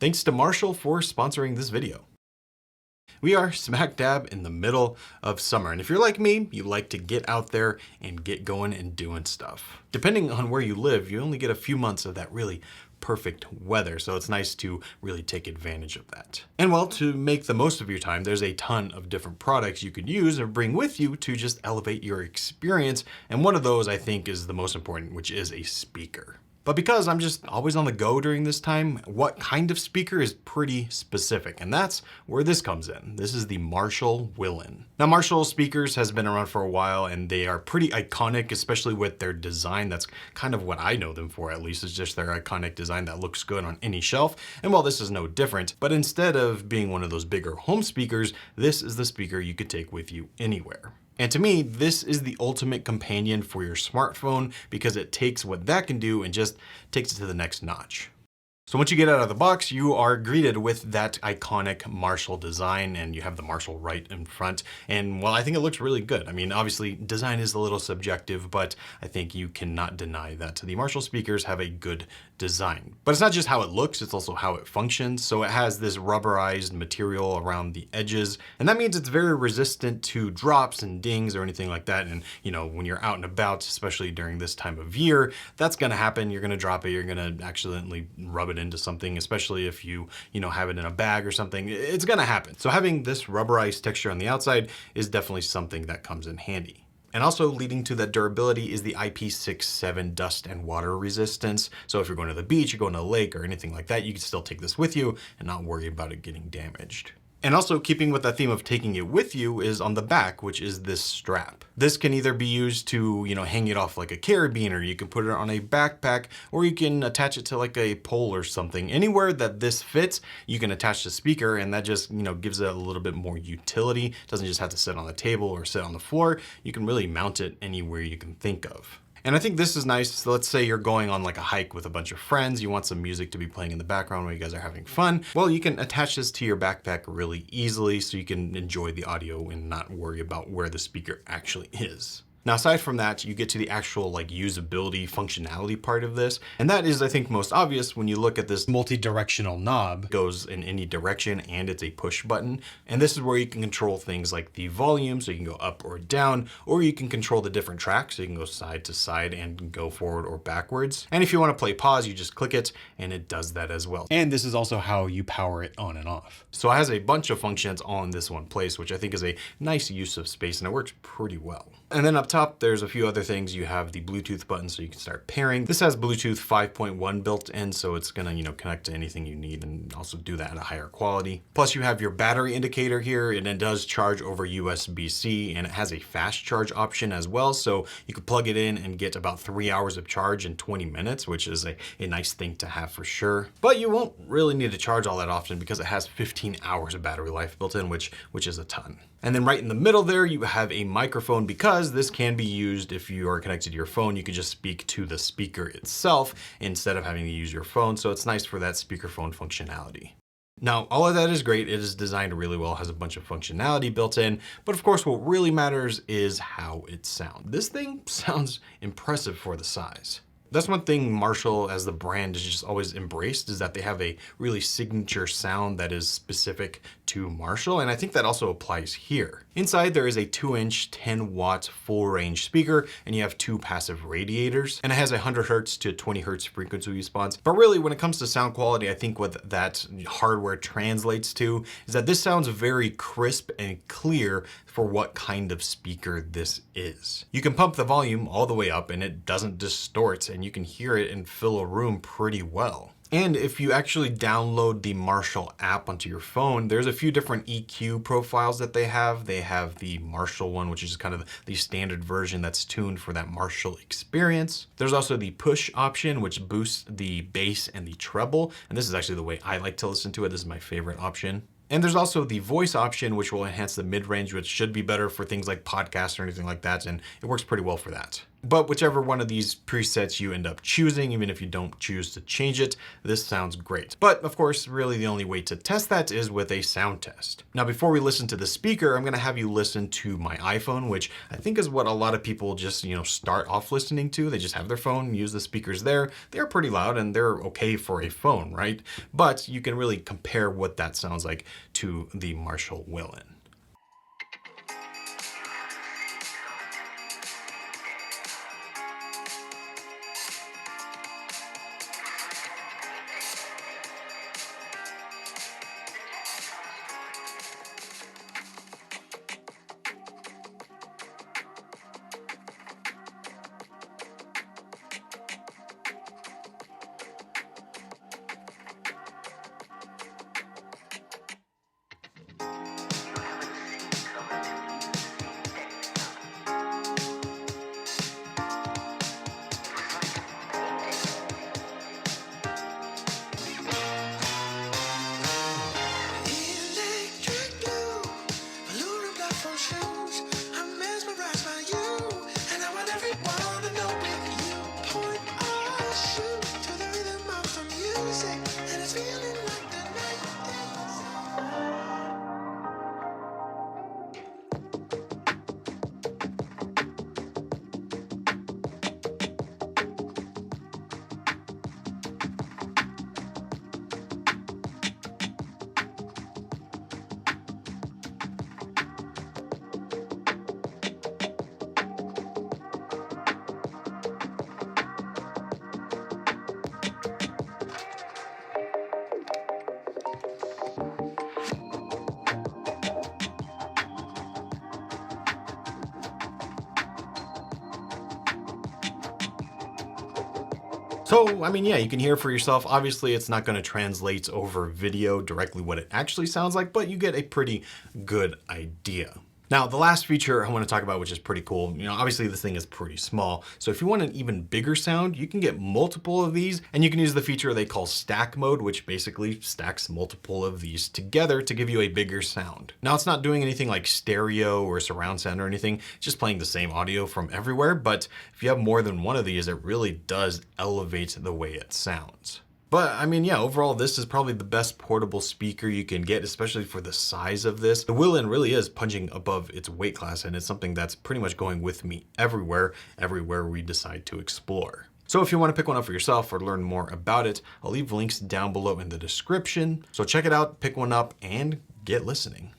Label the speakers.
Speaker 1: Thanks to Marshall for sponsoring this video. We are smack dab in the middle of summer, and if you're like me, you like to get out there and get going and doing stuff. Depending on where you live, you only get a few months of that really perfect weather, so it's nice to really take advantage of that. And well, to make the most of your time, there's a ton of different products you could use or bring with you to just elevate your experience, and one of those I think is the most important, which is a speaker. But because I'm just always on the go during this time, what kind of speaker is pretty specific, and that's where this comes in. This is the Marshall Willen. Now, Marshall speakers has been around for a while, and they are pretty iconic, especially with their design. That's kind of what I know them for, at least, is just their iconic design that looks good on any shelf. And well, this is no different, but instead of being one of those bigger home speakers, this is the speaker you could take with you anywhere. And to me, this is the ultimate companion for your smartphone because it takes what that can do and just takes it to the next notch. So once you get out of the box, you are greeted with that iconic Marshall design, and you have the Marshall right in front. And well, I think it looks really good. I mean, obviously design is a little subjective, but I think you cannot deny that the Marshall speakers have a good design. But it's not just how it looks, it's also how it functions. So it has this rubberized material around the edges, and that means it's very resistant to drops and dings or anything like that. And you know, when you're out and about, especially during this time of year, that's gonna happen. You're gonna drop it, you're gonna accidentally rub it into something, especially if you have it in a bag or something. It's gonna happen. So having this rubberized texture on the outside is definitely something that comes in handy. And also leading to that durability is the IP67 dust and water resistance. So if you're going to the beach, you're going to a lake or anything like that, you can still take this with you and not worry about it getting damaged. And also keeping with that theme of taking it with you is on the back, which is this strap. This can either be used to, hang it off like a carabiner, you can put it on a backpack, or you can attach it to like a pole or something. Anywhere that this fits, you can attach the speaker, and that just, gives it a little bit more utility. It doesn't just have to sit on the table or sit on the floor. You can really mount it anywhere you can think of. And I think this is nice. So let's say you're going on like a hike with a bunch of friends. You want some music to be playing in the background while you guys are having fun. Well, you can attach this to your backpack really easily so you can enjoy the audio and not worry about where the speaker actually is. Now, aside from that, you get to the actual usability functionality part of this. And that is, I think, most obvious when you look at this multi-directional knob. It goes in any direction and it's a push button. And this is where you can control things like the volume, so you can go up or down, or you can control the different tracks. So you can go side to side and go forward or backwards. And if you want to play pause, you just click it and it does that as well. And this is also how you power it on and off. So it has a bunch of functions all in this one place, which I think is a nice use of space, and it works pretty well. And then up top, there's a few other things. You have the Bluetooth button so you can start pairing. This has Bluetooth 5.1 built in, so it's gonna, connect to anything you need and also do that at a higher quality. Plus you have your battery indicator here, and it does charge over USB-C, and it has a fast charge option as well. So you could plug it in and get about 3 hours of charge in 20 minutes, which is a nice thing to have for sure. But you won't really need to charge all that often because it has 15 hours of battery life built in, which is a ton. And then right in the middle there, you have a microphone, because this can be used if you are connected to your phone. You can just speak to the speaker itself instead of having to use your phone. So it's nice for that speakerphone functionality. Now, all of that is great. It is designed really well, has a bunch of functionality built in, but of course, what really matters is how it sounds. This thing sounds impressive for the size. That's one thing Marshall as the brand has just always embraced, is that they have a really signature sound that is specific to Marshall. And I think that also applies here. Inside there is a 2-inch 10-watt full range speaker, and you have 2 passive radiators, and it has a 100 hertz to 20 hertz frequency response. But really, when it comes to sound quality, I think what that hardware translates to is that this sounds very crisp and clear for what kind of speaker this is. You can pump the volume all the way up and it doesn't distort, and you can hear it and fill a room pretty well. And if you actually download the Marshall app onto your phone, there's a few different EQ profiles that they have. They have the Marshall one, which is kind of the standard version that's tuned for that Marshall experience. There's also the push option, which boosts the bass and the treble. And this is actually the way I like to listen to it. This is my favorite option. And there's also the voice option, which will enhance the mid-range, which should be better for things like podcasts or anything like that. And it works pretty well for that. But whichever one of these presets you end up choosing, even if you don't choose to change it, this sounds great. But of course, really the only way to test that is with a sound test. Now, before we listen to the speaker, I'm gonna have you listen to my iPhone, which I think is what a lot of people just, start off listening to. They just have their phone, use the speakers there. They're pretty loud and they're okay for a phone, right? But you can really compare what that sounds like to the Marshall Willen. So, I mean, yeah, you can hear for yourself. Obviously, it's not going to translate over video directly what it actually sounds like, but you get a pretty good idea. Now, the last feature I want to talk about, which is pretty cool, obviously this thing is pretty small. So if you want an even bigger sound, you can get multiple of these and you can use the feature they call stack mode, which basically stacks multiple of these together to give you a bigger sound. Now, it's not doing anything like stereo or surround sound or anything, it's just playing the same audio from everywhere. But if you have more than one of these, it really does elevate the way it sounds. But I mean, yeah, overall, this is probably the best portable speaker you can get, especially for the size of this. The Willen really is punching above its weight class, and it's something that's pretty much going with me everywhere we decide to explore. So if you want to pick one up for yourself or learn more about it, I'll leave links down below in the description. So check it out, pick one up, and get listening.